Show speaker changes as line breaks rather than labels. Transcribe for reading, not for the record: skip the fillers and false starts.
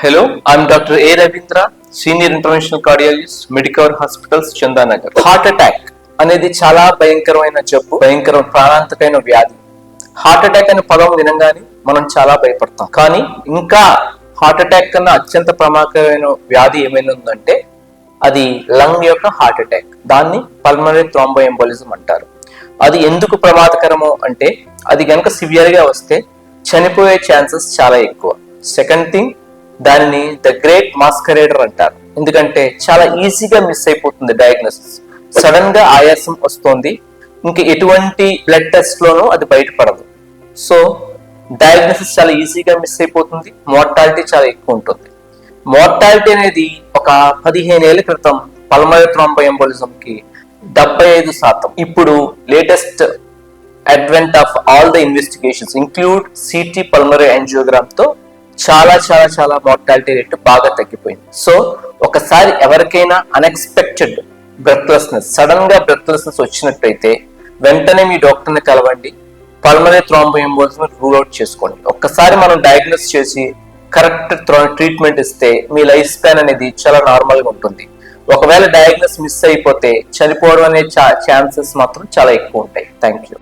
Hello, I'm Dr. A. Ravindra, Senior Interventional Cardiologist, Medicover Hospitals, Chandanagar. Heart attack అనేది చాలా భయంకరమైన జబ్బు, ప్రాణాంతకమైన వ్యాధి. హార్ట్ అటాక్ అనే పదం వినంగానే మనం చాలా భయపడతాం. కానీ ఇంకా హార్ట్ అటాక్ కన్నా అత్యంత ప్రమాదకరమైన వ్యాధి ఏమైనా ఉందంటే అది లంగ్ యొక్క హార్ట్ అటాక్. దాన్ని పల్మనరీ థ్రాంబోఎంబోలిజం అంటారు. అది ఎందుకు ప్రమాదకరమో అంటే అది కనుక సివియర్ గా వస్తే చనిపోయే ఛాన్సెస్ చాలా ఎక్కువ. సెకండ్ థింగ్, దానిని ద గ్రేట్ మాస్కరేడర్ అంటారు. ఎందుకంటే చాలా ఈజీగా మిస్ అయిపోతుంది డయాగ్నోసిస్. సడన్ గా ఆయాసం వస్తుంది, ఇంకా ఎటువంటి బ్లడ్ టెస్ట్ లోనూ అది బయటపడదు. సో డయాగ్నోసిస్ చాలా ఈజీగా మిస్ అయిపోతుంది, మోర్టాలిటీ చాలా ఎక్కువ ఉంటుంది. మోర్టాలిటీ అనేది ఒక 15 ఏళ్ల క్రితం పల్మనరీ థ్రాంబోఎంబోలిజం కి 75%. ఇప్పుడు latest advent of all the investigations include city pulmonary angiogram తో చాలా చాలా చాలా మోర్టాలిటీ రేట్ బాగా తగ్గిపోయింది. సో ఒకసారి ఎవరికైనా అన్ఎక్స్పెక్టెడ్ బ్రెత్లెస్నెస్, సడన్ గా బ్రెత్లెస్నెస్ వచ్చినట్టయితే వెంటనే మీ డాక్టర్ ని కలవండి. పల్మనరీ థ్రాంబోఎంబోలిజం రూల్ అవుట్ చేసుకోండి. ఒక్కసారి మనం డయాగ్నోస్ చేసి కరెక్ట్ ట్రీట్మెంట్ ఇస్తే మీ లైఫ్ స్పాన్ అనేది చాలా నార్మల్ గా ఉంటుంది. ఒకవేళ డయాగ్నోస్ మిస్ అయిపోతే చనిపోవడం అనే ఛాన్సెస్ మాత్రం చాలా ఎక్కువ ఉంటాయి. Thank you.